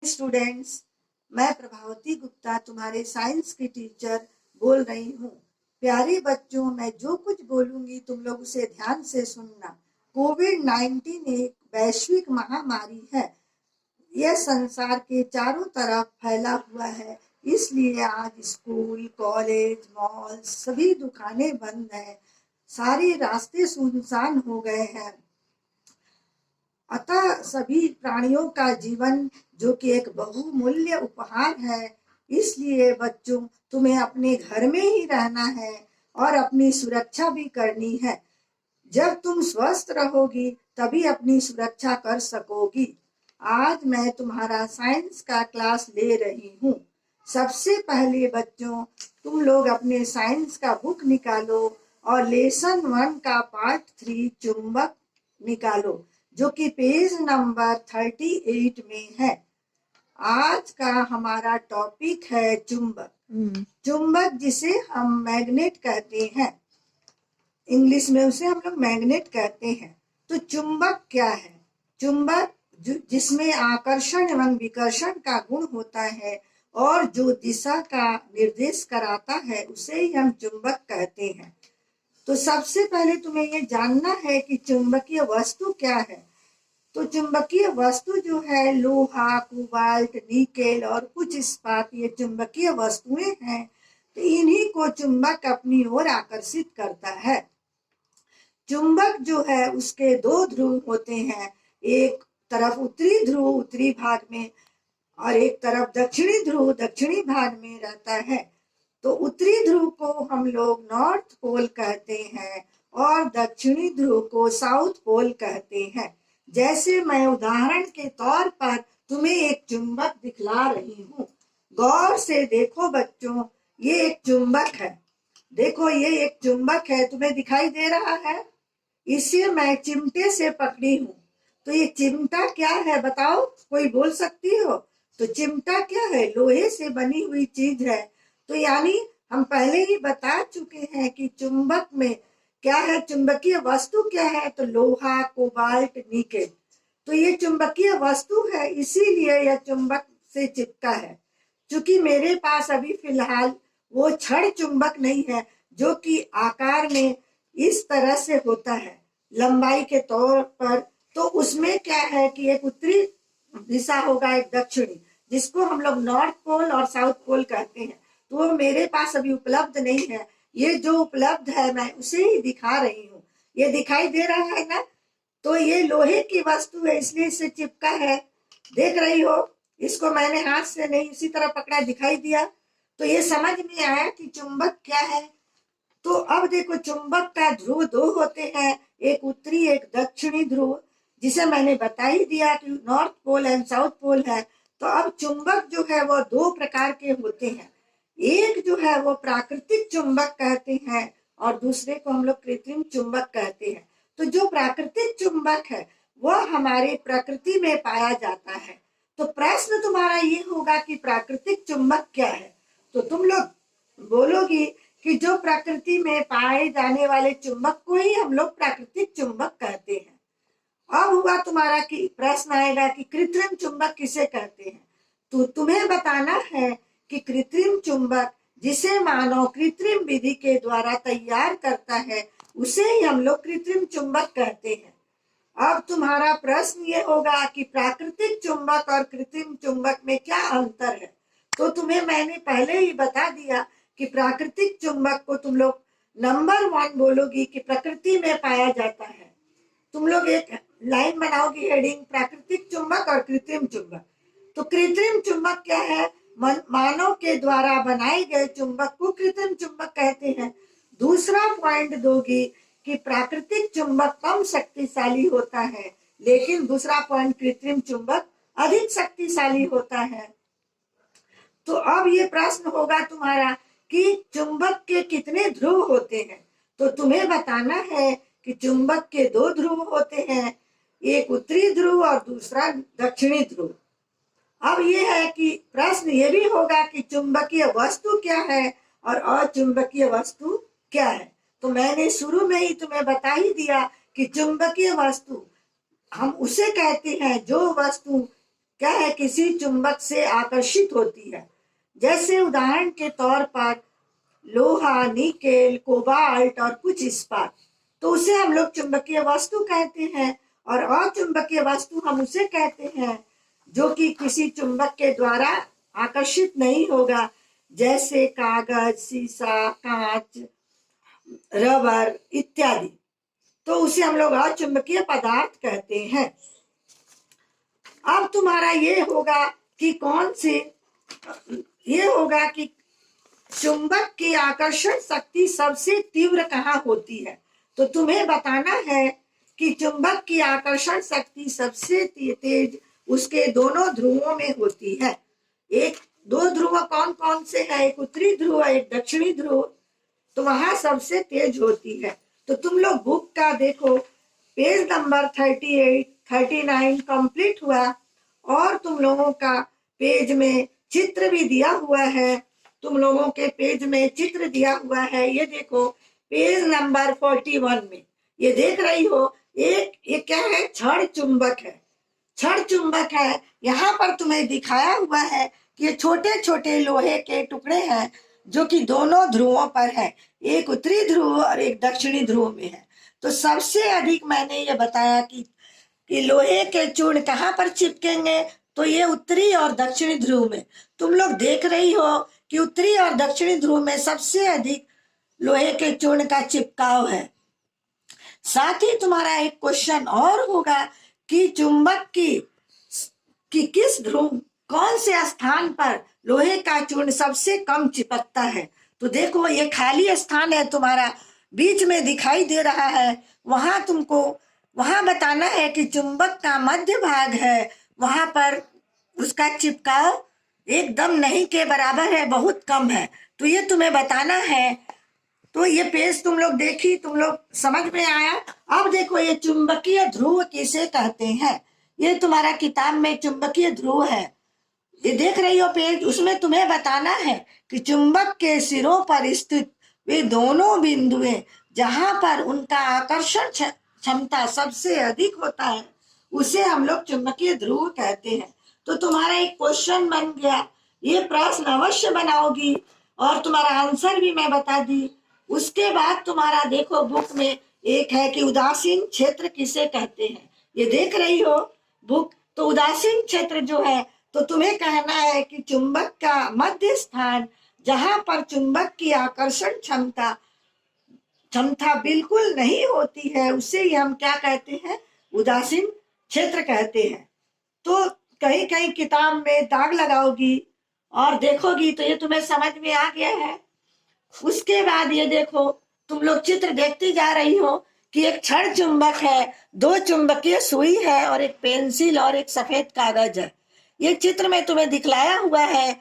Students, मैं प्रभावती गुप्ता तुम्हारे science की टीचर बोल रही हूँ। प्यारे बच्चों, मैं जो कुछ बोलूंगी तुम लोग उसे ध्यान से सुनना। कोविड-19 एक वैश्विक महामारी है। यह संसार के चारों तरफ फैला हुआ है, इसलिए आज स्कूल, कॉलेज, मॉल, सभी दुकानें बंद हैं। सारे रास्ते सुनसान हो गए हैं। अतः सभी प्राणियों का जीवन, जो कि एक बहुमूल्य उपहार है, इसलिए बच्चों तुम्हें अपने घर में ही रहना है और अपनी सुरक्षा भी करनी है। जब तुम स्वस्थ रहोगी तभी अपनी सुरक्षा कर सकोगी। आज मैं तुम्हारा साइंस का क्लास ले रही हूँ। सबसे पहले बच्चों, तुम लोग अपने साइंस का बुक निकालो और लेसन 1 का पार्ट 3 चुंबक निकालो, जो कि पेज नंबर 38 में है। आज का हमारा टॉपिक है चुंबक। चुंबक जिसे हम मैग्नेट कहते हैं, इंग्लिश में उसे हम लोग मैग्नेट कहते हैं। तो चुंबक क्या है? चुंबक जिसमें आकर्षण एवं विकर्षण का गुण होता है और जो दिशा का निर्देश कराता है, उसे ही हम चुंबक कहते हैं। तो सबसे पहले तुम्हें ये जानना है कि चुंबकीय वस्तु क्या है। तो चुंबकीय वस्तु जो है, लोहा, कोबाल्ट, निकेल और कुछ इस्पात, ये चुंबकीय वस्तुएं हैं। तो इन्हीं को चुंबक अपनी ओर आकर्षित करता है। चुंबक जो है उसके 2 ध्रुव होते हैं। एक तरफ उत्तरी ध्रुव उत्तरी भाग में और एक तरफ दक्षिणी ध्रुव दक्षिणी भाग में रहता है। तो उत्तरी ध्रुव को हम लोग नॉर्थ पोल कहते हैं और दक्षिणी ध्रुव को साउथ पोल कहते हैं। जैसे मैं उदाहरण के तौर पर तुम्हें एक चुंबक दिखला रही हूँ। गौर से देखो बच्चों, ये एक चुंबक है। देखो, ये एक चुंबक है, तुम्हें दिखाई दे रहा है। इसे मैं चिमटे से पकड़ी हूँ। तो ये चिमटा क्या है बताओ, कोई बोल सकती हो? तो चिमटा क्या है? लोहे से बनी हुई चीज है। तो यानी हम पहले ही बता चुके हैं कि चुंबक में क्या है, चुंबकीय वस्तु क्या है? तो लोहा, कोबाल्ट, निकेल। तो ये चुंबकीय वस्तु है, इसीलिए यह चुंबक से चिपका है। क्योंकि मेरे पास अभी फिलहाल वो छड़ चुंबक नहीं है, जो कि आकार में इस तरह से होता है लंबाई के तौर पर। तो उसमें क्या है कि एक उत्तरी दिशा होगा, एक दक्षिणी, जिसको हम लोग नॉर्थ पोल और साउथ पोल कहते हैं। तो वो मेरे पास अभी उपलब्ध नहीं है। ये जो उपलब्ध है मैं उसे ही दिखा रही हूँ। ये दिखाई दे रहा है ना? तो ये लोहे की वस्तु है, इसलिए इसे चिपका है। देख रही हो, इसको मैंने हाथ से नहीं इसी तरह पकड़ा, दिखाई दिया। तो ये समझ में आया कि चुंबक क्या है। तो अब देखो, चुंबक का ध्रुव 2 होते हैं, एक उत्तरी एक दक्षिणी ध्रुव, जिसे मैंने बता ही दिया कि north pole and south pole है। तो अब चुंबक जो है वो 2 प्रकार के होते हैं। एक जो है वो प्राकृतिक चुंबक कहते हैं और दूसरे को हम लोग कृत्रिम चुंबक कहते हैं। तो जो प्राकृतिक चुंबक है वह हमारे प्रकृति में पाया जाता है। तो प्रश्न तुम्हारा ये होगा कि प्राकृतिक चुंबक क्या है। तो तुम लोग बोलोगी कि जो प्रकृति में पाए जाने वाले चुंबक को ही हम लोग प्राकृतिक चुंबक कहते हैं। अब हुआ तुम्हारा कि प्रश्न आएगा कि कृत्रिम चुंबक किसे कहते हैं। तो तुम्हें बताना है कि कृत्रिम चुंबक जिसे मानव कृत्रिम विधि के द्वारा तैयार करता है, उसे ही हम लोग कृत्रिम चुंबक कहते हैं। अब तुम्हारा प्रश्न ये होगा कि प्राकृतिक चुंबक और कृत्रिम चुंबक में क्या अंतर है। तो तुम्हें मैंने पहले ही बता दिया कि प्राकृतिक चुंबक को तुम लोग नंबर 1 बोलोगी कि प्रकृति में पाया जाता है। तुम लोग एक लाइन बनाओगी, हेडिंग प्राकृतिक चुंबक और कृत्रिम चुंबक। तो कृत्रिम चुंबक क्या है? मानव के द्वारा बनाए गए चुंबक को कृत्रिम चुंबक कहते हैं। दूसरा पॉइंट दोगी कि प्राकृतिक चुंबक कम शक्तिशाली होता है, लेकिन दूसरा पॉइंट कृत्रिम चुंबक अधिक शक्तिशाली होता है। तो अब ये प्रश्न होगा तुम्हारा कि चुंबक के कितने ध्रुव होते हैं। तो तुम्हें बताना है कि चुंबक के 2 ध्रुव होते हैं, एक उत्तरी ध्रुव और दूसरा दक्षिणी ध्रुव। अब ये है कि प्रश्न ये भी होगा कि चुंबकीय वस्तु क्या है और अचुंबकीय वस्तु क्या है। तो मैंने शुरू में ही तुम्हें बता ही दिया कि चुंबकीय वस्तु हम उसे कहते हैं जो वस्तु क्या है, किसी चुंबक से आकर्षित होती है। जैसे उदाहरण के तौर पर लोहा, निकेल, कोबाल्ट और कुछ इस्पात, तो उसे हम लोग चुंबकीय वस्तु कहते हैं। और अचुंबकीय वस्तु हम उसे कहते हैं जो कि किसी चुंबक के द्वारा आकर्षित नहीं होगा, जैसे कागज, शीशा, कांच, रबर इत्यादि। तो उसे हम लोग अचुंबकीय पदार्थ कहते हैं। अब तुम्हारा ये होगा कि चुंबक की आकर्षण शक्ति सबसे तीव्र कहाँ होती है। तो तुम्हें बताना है कि चुंबक की आकर्षण शक्ति सबसे तेज उसके दोनों ध्रुवों में होती है। दो ध्रुव कौन कौन से हैं, एक उत्तरी ध्रुव, एक दक्षिणी ध्रुव, तो वहां सबसे तेज होती है। तो तुम लोग बुक का देखो, पेज नंबर 38, 39 कंप्लीट हुआ और तुम लोगों का पेज में चित्र भी दिया हुआ है। तुम लोगों के पेज में चित्र दिया हुआ है, ये देखो पेज नंबर 41 में ये देख रही हो। ये क्या है, छड़ चुंबक है। छड़ चुंबक है, यहाँ पर तुम्हें दिखाया हुआ है कि ये छोटे छोटे लोहे के टुकड़े हैं जो कि दोनों ध्रुवों पर है, एक उत्तरी ध्रुव और एक दक्षिणी ध्रुव में है। तो सबसे अधिक मैंने ये बताया कि लोहे के चूर्ण कहाँ पर चिपकेंगे, तो ये उत्तरी और दक्षिणी ध्रुव में। तुम लोग देख रही हो कि उत्तरी और दक्षिणी ध्रुव में सबसे अधिक लोहे के चूर्ण का चिपकाव है। साथ ही तुम्हारा एक क्वेश्चन और होगा कि चुंबक की किस ध्रुव, कौन से स्थान पर लोहे का चूर्ण सबसे कम चिपकता है। तो देखो ये खाली स्थान है तुम्हारा, बीच में दिखाई दे रहा है, वहां तुमको वहां बताना है कि चुंबक का मध्य भाग है, वहां पर उसका चिपकाव एकदम नहीं के बराबर है, बहुत कम है। तो ये तुम्हें बताना है। तो ये पेज तुम लोग देखी, तुम लोग समझ में आया। अब देखो ये चुंबकीय ध्रुव किसे कहते हैं। ये तुम्हारा किताब में चुंबकीय ध्रुव है, ये देख रही हो पेज, उसमें तुम्हें बताना है कि चुंबक के सिरों पर स्थित वे दोनों बिंदुएं जहां पर उनका आकर्षण क्षमता सबसे अधिक होता है, उसे हम लोग चुंबकीय ध्रुव कहते हैं। तो तुम्हारा एक क्वेश्चन बन गया, ये प्रश्न अवश्य बनाओगी और तुम्हारा आंसर भी मैं बता दी। उसके बाद तुम्हारा देखो बुक में एक है कि उदासीन क्षेत्र किसे कहते हैं। ये देख रही हो बुक, तो उदासीन क्षेत्र जो है, तो तुम्हें कहना है कि चुंबक का मध्य स्थान जहां पर चुंबक की आकर्षण क्षमता बिल्कुल नहीं होती है, उसे ही हम क्या कहते हैं, उदासीन क्षेत्र कहते हैं। तो कहीं कहीं किताब में दाग लगाओगी और देखोगी तो ये तुम्हें समझ में आ गया है। उसके बाद ये देखो, तुम लोग चित्र देखती जा रही हो कि एक छड़ चुंबक है, दो चुंबकीय सुई है और एक पेंसिल और एक सफेद कागज है। ये चित्र में तुम्हें दिखलाया हुआ है।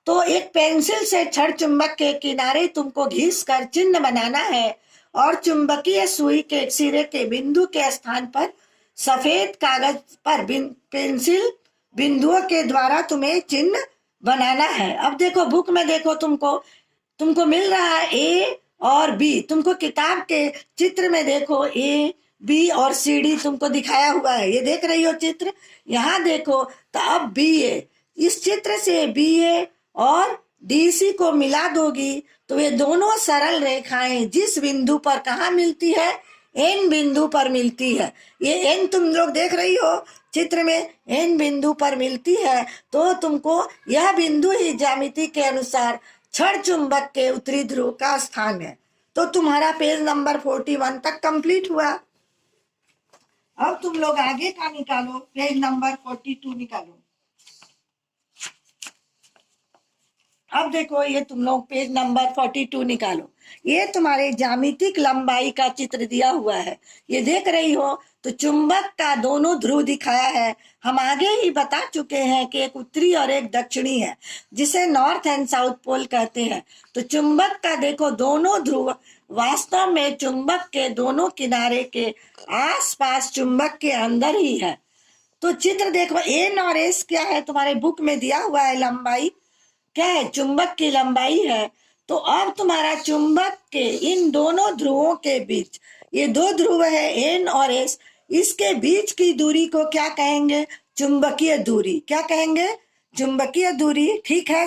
तो एक पेंसिल से छड़ चुंबक के किनारे तुमको घिस कर चिन्ह बनाना है और चुंबकीय सुई के सिरे के बिंदु के स्थान पर सफेद कागज पर पेंसिल बिंदुओं के द्वारा तुम्हें चिन्ह बनाना है। अब देखो बुक में देखो, तुमको मिल रहा है ए और बी। तुमको किताब के चित्र में देखो ए, बी और सी डी तुमको दिखाया हुआ है, ये देख रही हो चित्र। यहाँ देखो तो अब बी ए, इस चित्र से बी ए और डी सी को मिला दोगी तो ये दोनों सरल रेखाएं जिस बिंदु पर कहाँ मिलती है, एन बिंदु पर मिलती है। ये एन तुम लोग देख रही हो चित्र में, एन बिंदु पर मिलती है। तो तुमको यह बिंदु ही ज्यामिति के अनुसार छड़ चुंबक के उत्तरी ध्रुव का स्थान है। तो तुम्हारा पेज नंबर 41 तक कंप्लीट हुआ। अब तुम लोग आगे का निकालो, पेज नंबर 42 निकालो। अब देखो ये तुम लोग पेज नंबर 42 निकालो। ये तुम्हारे ज्यामितिक लंबाई का चित्र दिया हुआ है, ये देख रही हो। तो चुंबक का दोनों ध्रुव दिखाया है। हम आगे ही बता चुके हैं कि एक उत्तरी और एक दक्षिणी है, जिसे नॉर्थ एंड साउथ पोल कहते हैं। तो चुंबक का देखो दोनों ध्रुव वास्तव में चुंबक के दोनों किनारे के आसपास चुंबक के अंदर ही है। तो चित्र देखो, एन और एस क्या है तुम्हारे बुक में दिया हुआ है, लंबाई क्या है, चुंबक की लंबाई है। तो अब तुम्हारा चुंबक के इन दोनों ध्रुवों के बीच, ये दो ध्रुव है एन और एस, इसके बीच की दूरी को क्या कहेंगे, चुंबकीय दूरी। क्या कहेंगे? चुंबकीय दूरी। ठीक है।